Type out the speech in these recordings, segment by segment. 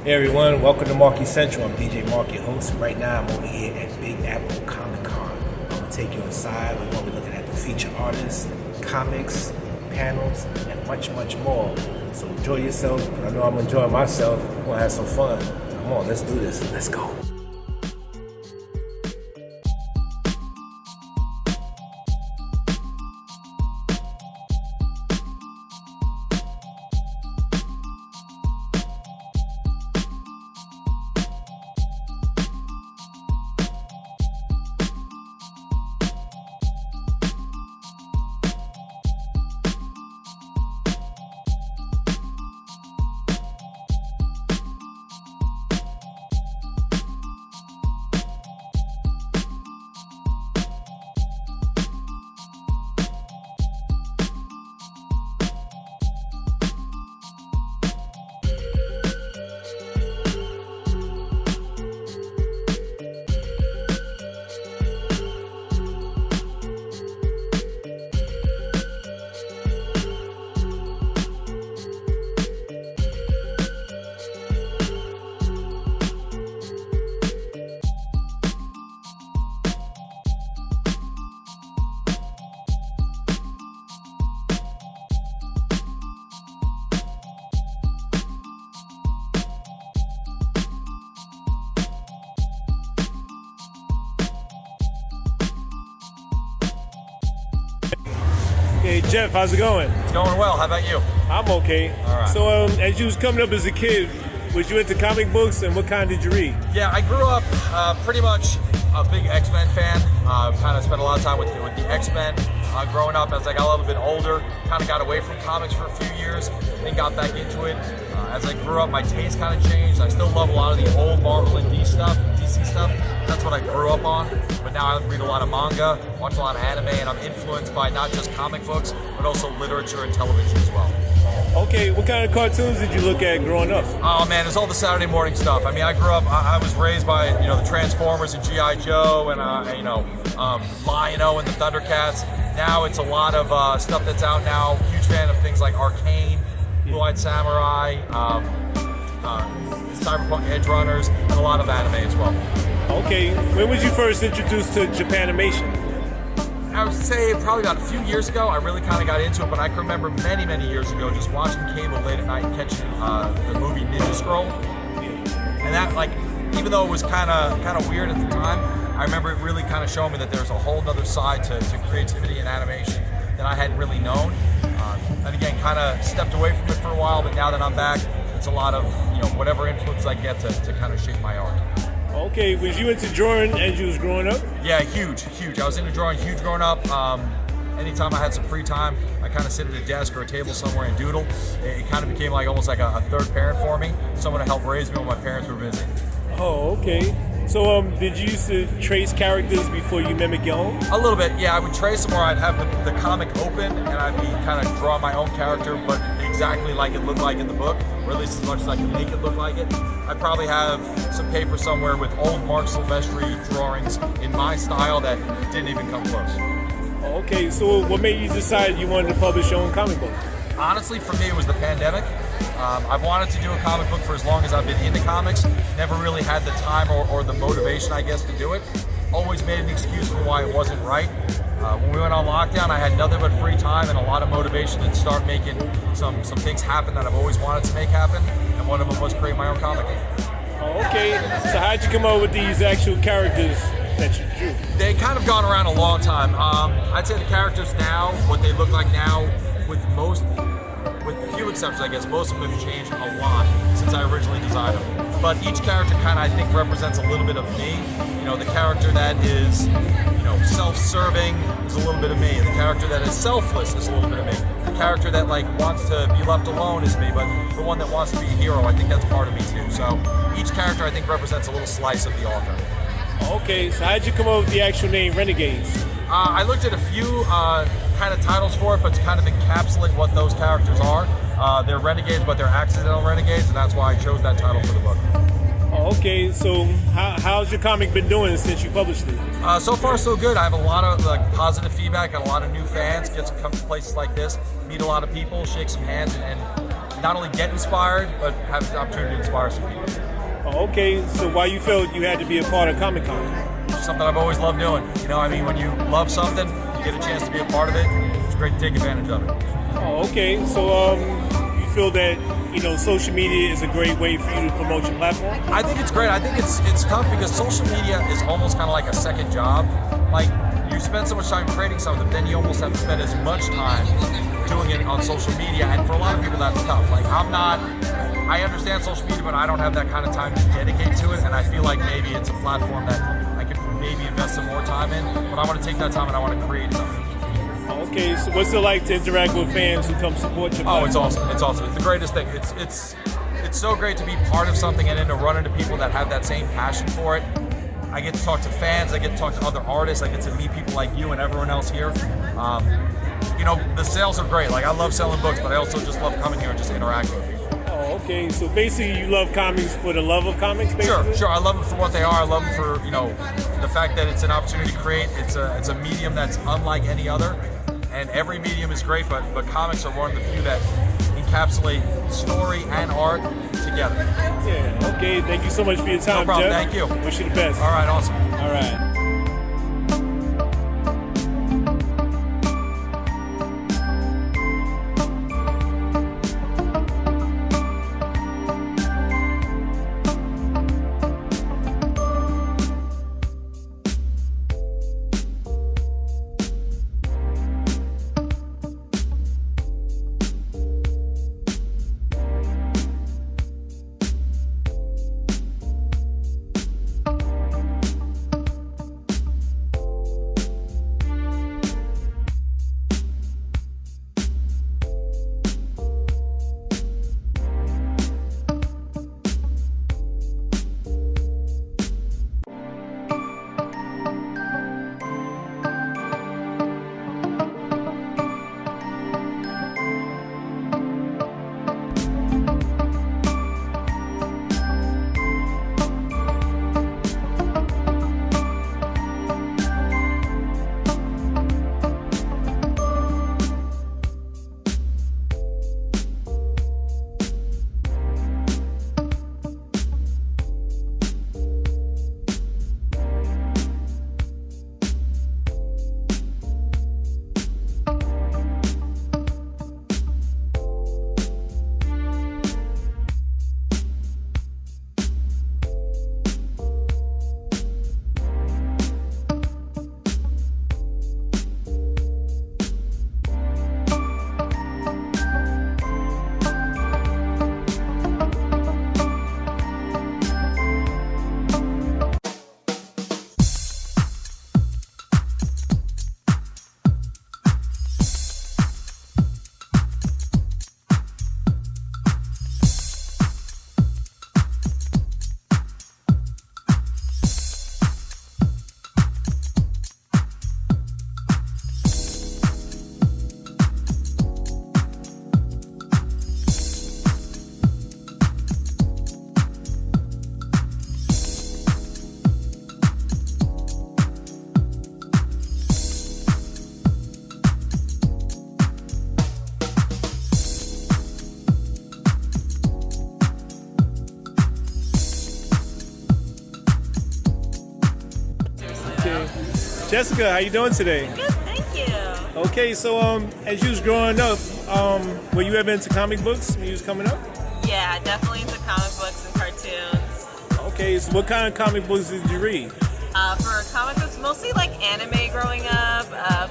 Hey everyone, welcome to Markey Central. I'm DJ Markey, host. Right now I'm over here at Big Apple Comic Con. I'm going to take you inside. We're going to be looking at the feature artists, comics, panels, and much, much more. So enjoy yourself. I know I'm enjoying myself. We're going to have some fun. Come on, let's do this. Let's go. Hey Jeff, how's it going? It's going well. How about you? I'm okay. All right. So as you was coming up as a kid, was you into comic books, and what kind did you read? Yeah, I grew up pretty much a big X-Men fan. Kind of spent a lot of time with the X-Men. Growing up, as I got a little bit older, kind of got away from comics for a few years, then got back into it. As I grew up, my taste kind of changed. I still love a lot of the old Marvel and DC stuff. That's what I grew up on. But now I read a lot of manga, watch a lot of anime, and I'm influenced by not just comic books, but also literature and television as well. Okay, what kind of cartoons did you look at growing up? Oh man, it's all the Saturday morning stuff. I mean, I grew up, I was raised by, the Transformers and G.I. Joe and, Lion-O and the Thundercats. Now it's a lot of stuff that's out now. Huge fan of things like Arcane, Blue-Eyed Samurai, Cyberpunk Edge Runners, and a lot of anime as well. Okay, when was you first introduced to Japanimation? I would say probably about a few years ago. I really kind of got into it, but I can remember many, many years ago just watching cable late at night and catching the movie Ninja Scroll. And that, even though it was kind of weird at the time, I remember it really kind of showing me that there's a whole other side to creativity and animation that I hadn't really known. And again, kind of stepped away from it for a while, but now that I'm back, it's a lot of whatever influence I get to kind of shape my art. Okay, was you into drawing as you was growing up? Yeah, huge. I was into drawing huge growing up. Anytime I had some free time, I kind of sit at a desk or a table somewhere and doodle. It kind of became almost like a third parent for me, someone to help raise me when my parents were busy. Oh, okay. So did you used to trace characters before you mimic your own? A little bit, yeah. I would trace them, or I'd have the comic open and I'd be kind of drawing my own character, but exactly like it looked like in the book, or at least as much as I can make it look like it. I'd probably have some paper somewhere with old Mark Silvestri drawings in my style that didn't even come close. Okay, so what made you decide you wanted to publish your own comic book? Honestly, for me, it was the pandemic. I've wanted to do a comic book for as long as I've been into comics. Never really had the time or the motivation, I guess, to do it. Always made an excuse for why it wasn't right. When we went on lockdown, I had nothing but free time and a lot of motivation to start making some things happen that I've always wanted to make happen. And one of them was create my own comic. Oh, okay. So how'd you come up with these actual characters that you drew? They kind of gone around a long time. I'd say the characters now, what they look like now, with few exceptions, I guess, most of them have changed a lot since I originally designed them. But each character kind of, I think, represents a little bit of me. The character that is, self-serving is a little bit of me. The character that is selfless is a little bit of me. The character that, wants to be left alone is me, but the one that wants to be a hero, I think that's part of me too. So each character, I think, represents a little slice of the author. Okay, so how'd you come up with the actual name Renegades? I looked at a few kind of titles for it, but to kind of encapsulate what those characters are. They're renegades, but they're accidental renegades, and that's why I chose that title for the book. Oh, okay, so how's your comic been doing since you published it? So far, so good. I have a lot of positive feedback and a lot of new fans. Get to come to places like this, meet a lot of people, shake some hands, and not only get inspired, but have the opportunity to inspire some people. Oh, okay, so why you felt you had to be a part of Comic-Con? Something I've always loved doing. You know, I mean, when you love something, you get a chance to be a part of it. It's great to take advantage of it. Oh, okay. So, you feel that, you know, social media is a great way for you to promote your platform? I think it's great. I think it's tough because social media is almost kind of like a second job. Like, you spend so much time creating something, then you almost have to spend as much time doing it on social media. And for a lot of people, that's tough. Like, I understand social media, but I don't have that kind of time to dedicate to it. And I feel like maybe it's a platform that I could maybe invest some more time in. But I want to take that time and I want to create something. Okay, so what's it like to interact with fans who come support your platform? Oh, it's awesome. It's awesome. It's the greatest thing. It's so great to be part of something and then to run into people that have that same passion for it. I get to talk to fans. I get to talk to other artists. I get to meet people like you and everyone else here. You know, the sales are great. Like, I love selling books, but I also just love coming here and just interacting with people. Oh, okay. So basically, you love comics for the love of comics, basically? Sure. I love them for what they are. I love them for, you know, the fact that it's an opportunity to create. It's a medium that's unlike any other, and every medium is great, but comics are one of the few that encapsulate story and art together. Yeah. Okay. Thank you so much for your time, No problem. Jeff. Thank you. Wish you the best. All right. Awesome. All right. Jessica, how you doing today? Good, thank you. Okay, so as you was growing up, were you ever into comic books when you was coming up? Yeah, definitely into comic books and cartoons. Okay, so what kind of comic books did you read? For comic books, mostly like anime growing up,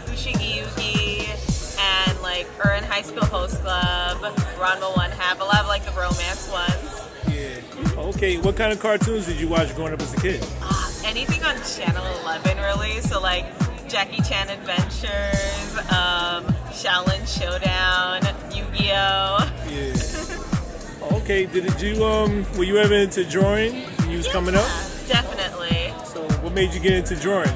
Fushigi Yugi, and like Urban High School Host Club, Ranma One Half, a lot of like the romance ones. Yeah. Okay, what kind of cartoons did you watch growing up as a kid? Anything on Channel 11 really, so like Jackie Chan Adventures, Shaolin Showdown, Yu-Gi-Oh! Yeah. Okay, were you ever into drawing when you was coming up? Definitely. So what made you get into drawing?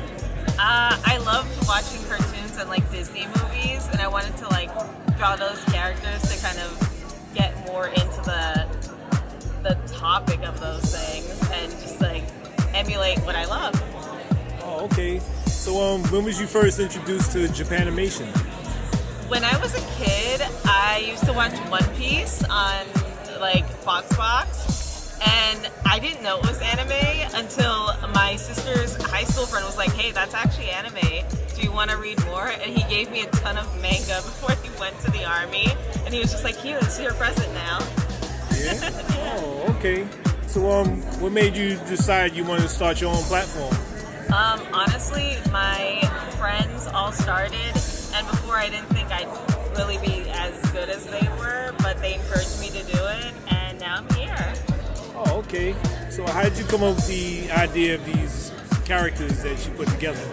I loved watching cartoons and like Disney movies, and I wanted to like draw those characters to kind of get more into the topic of those things and just like emulate what I love. Oh, okay. So when was you first introduced to Japanimation? When I was a kid, I used to watch One Piece on like Foxbox, and I didn't know it was anime until my sister's high school friend was like, "Hey, that's actually anime. Do you want to read more?" And he gave me a ton of manga before he went to the army, and he was just like, "Here, this is your present now." Yeah. Oh, okay. So, what made you decide you wanted to start your own platform? Honestly, my friends all started, and before I didn't think I'd really be as good as they were, but they encouraged me to do it, and now I'm here. Oh, okay. So how did you come up with the idea of these characters that you put together?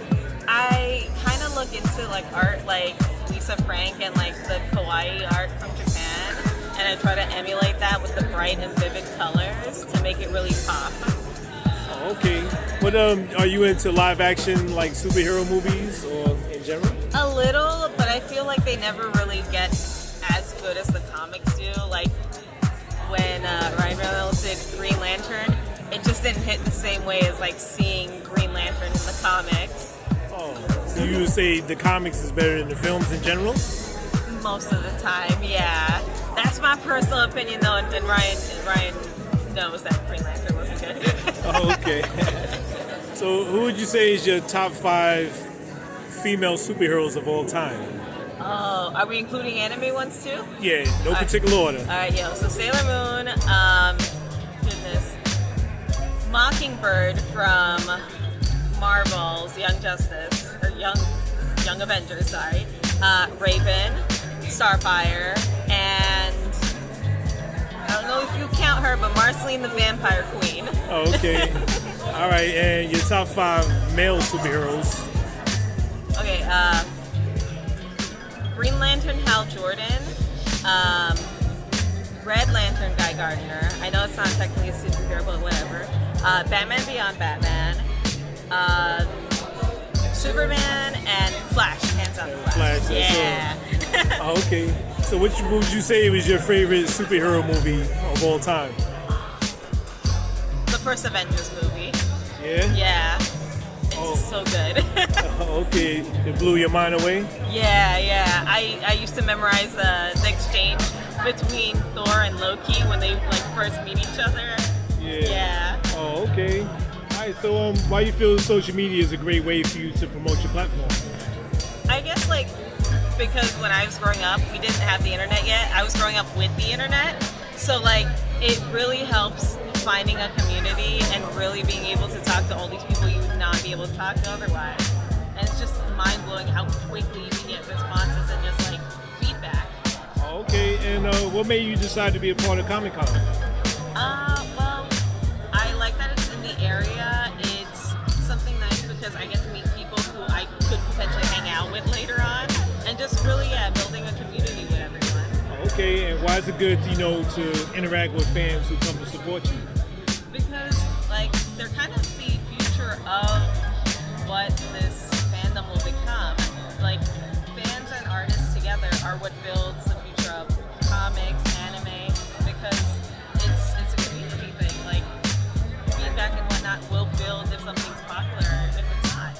I kind of look into like art like Lisa Frank and like the kawaii art from Japan, and I try to emulate that with the bright and vivid colors to make it really pop. Oh, okay. What are you into live action like superhero movies or in general? A little, but I feel like they never really get as good as the comics do. Like when Ryan Reynolds did Green Lantern, it just didn't hit the same way as like seeing Green Lantern in the comics. Oh, so you would say the comics is better than the films in general? Most of the time, yeah. That's my personal opinion though, and Ryan knows that Green Lantern wasn't good. Oh, okay. So who would you say is your top 5 female superheroes of all time? Oh, are we including anime ones too? Yeah, no particular order. All right, yo. So Sailor Moon, goodness, Mockingbird from Marvel's Young Justice or Young Avengers, sorry. Raven, Starfire, and I don't know if you count her, but Marceline the Vampire Queen. Oh, okay. All right, and your top 5 male superheroes? Okay, Green Lantern Hal Jordan, Red Lantern Guy Gardner. I know it's not technically a superhero, but whatever. Batman Beyond Batman, Superman, and Flash. Hands on Flash. Flash, Yeah. Oh, okay. So which would you say was your favorite superhero movie of all time? The first Avengers movie. Yeah? Yeah. It's just so good. Oh, okay. It blew your mind away? Yeah. I used to memorize the exchange between Thor and Loki when they like first meet each other. Yeah. Oh, okay. All right. So, why do you feel social media is a great way for you to promote your platform? I guess like because when I was growing up, we didn't have the internet yet. I was growing up with the internet, so like it really helps finding a community and really being able to talk to all these people you would not be able to talk to otherwise. And it's just mind blowing how quickly you can get responses and just like feedback. Oh, okay. And what made you decide to be a part of Comic-Con? Well, I like that it's in the area. It's something nice because I get to meet people who I could potentially hang out with later on, and just really, building a community with everyone. Okay, and why is it good, to interact with fans who come to support you? Because, like, they're kind of the future of what this fandom will become. Like, fans and artists together are what builds the future of comics, anime, because it's a community thing. Like, feedback and whatnot will build if something's popular, if it's not.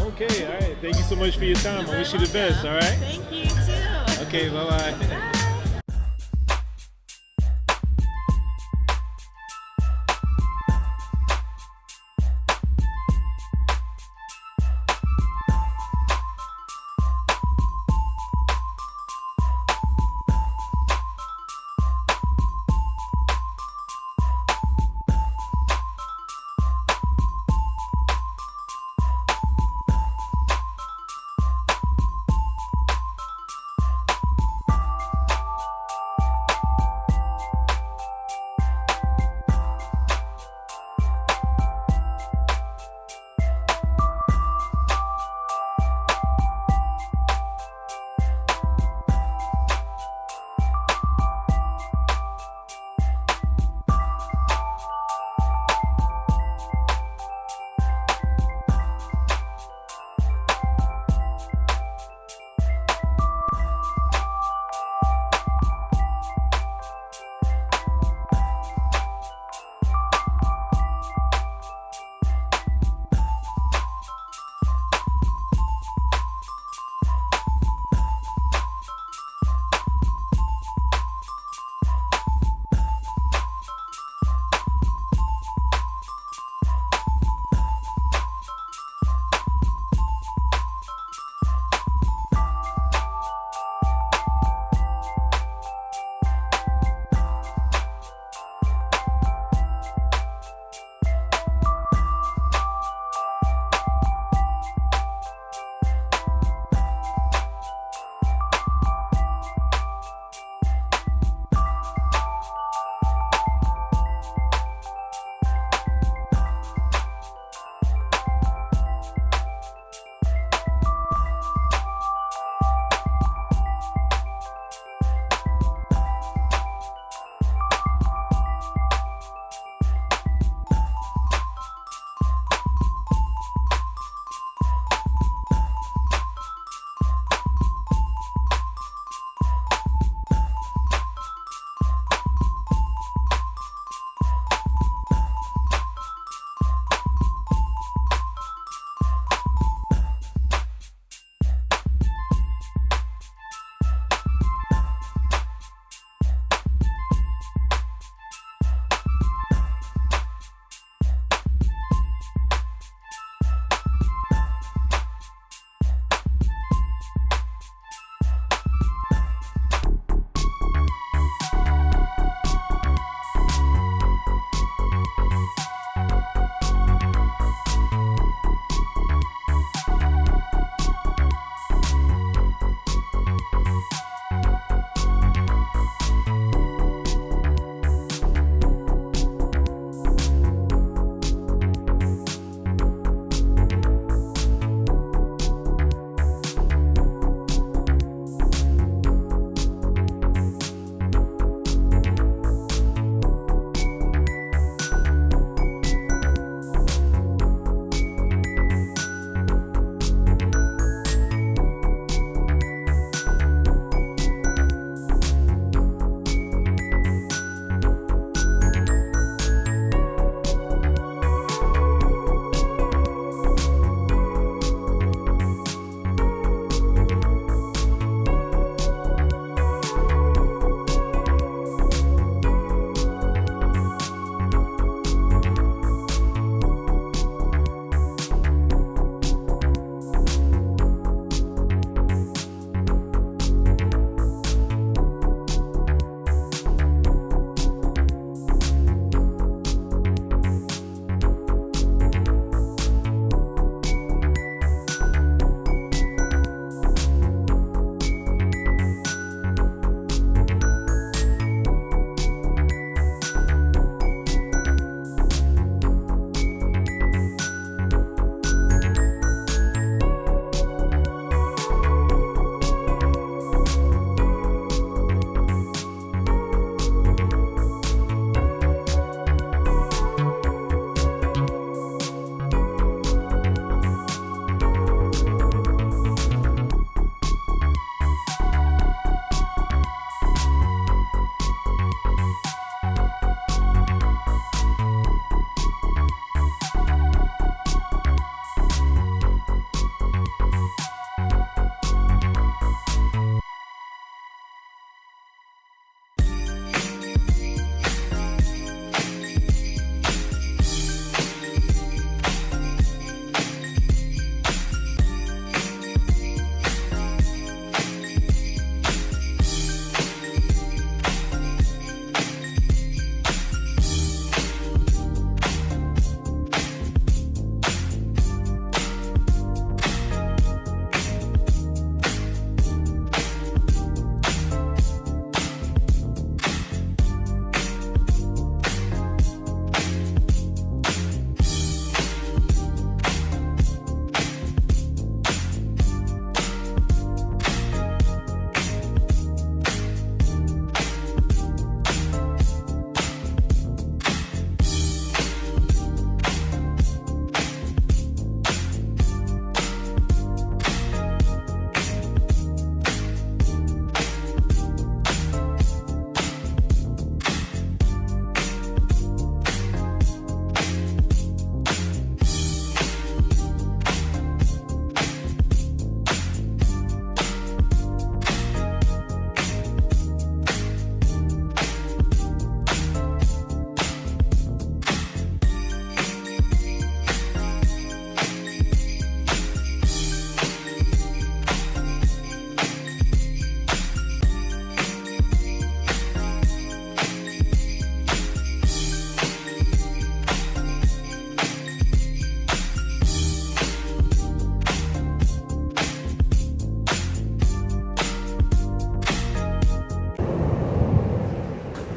Okay, all right. Thank you so much for your time. I wish you the best, all right? Thank you, too. Okay, bye-bye. Bye.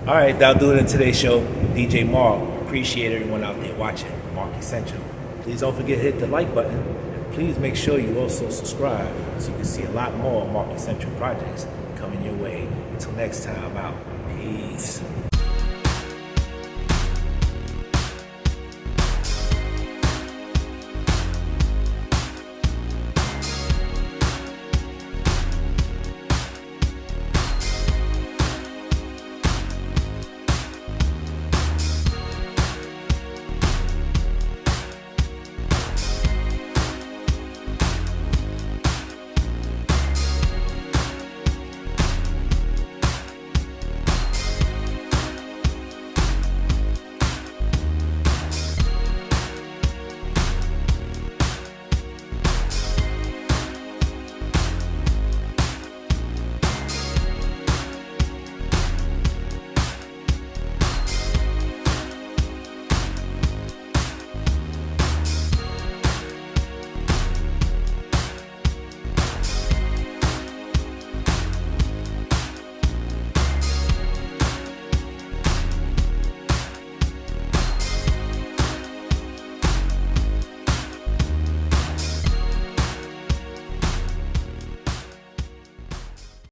All right, that'll do it in today's show. DJ Mark. Appreciate everyone out there watching Markey Central. Please don't forget to hit the like button. Please make sure you also subscribe so you can see a lot more Markey Central projects coming your way. Until next time, I'm out. Peace.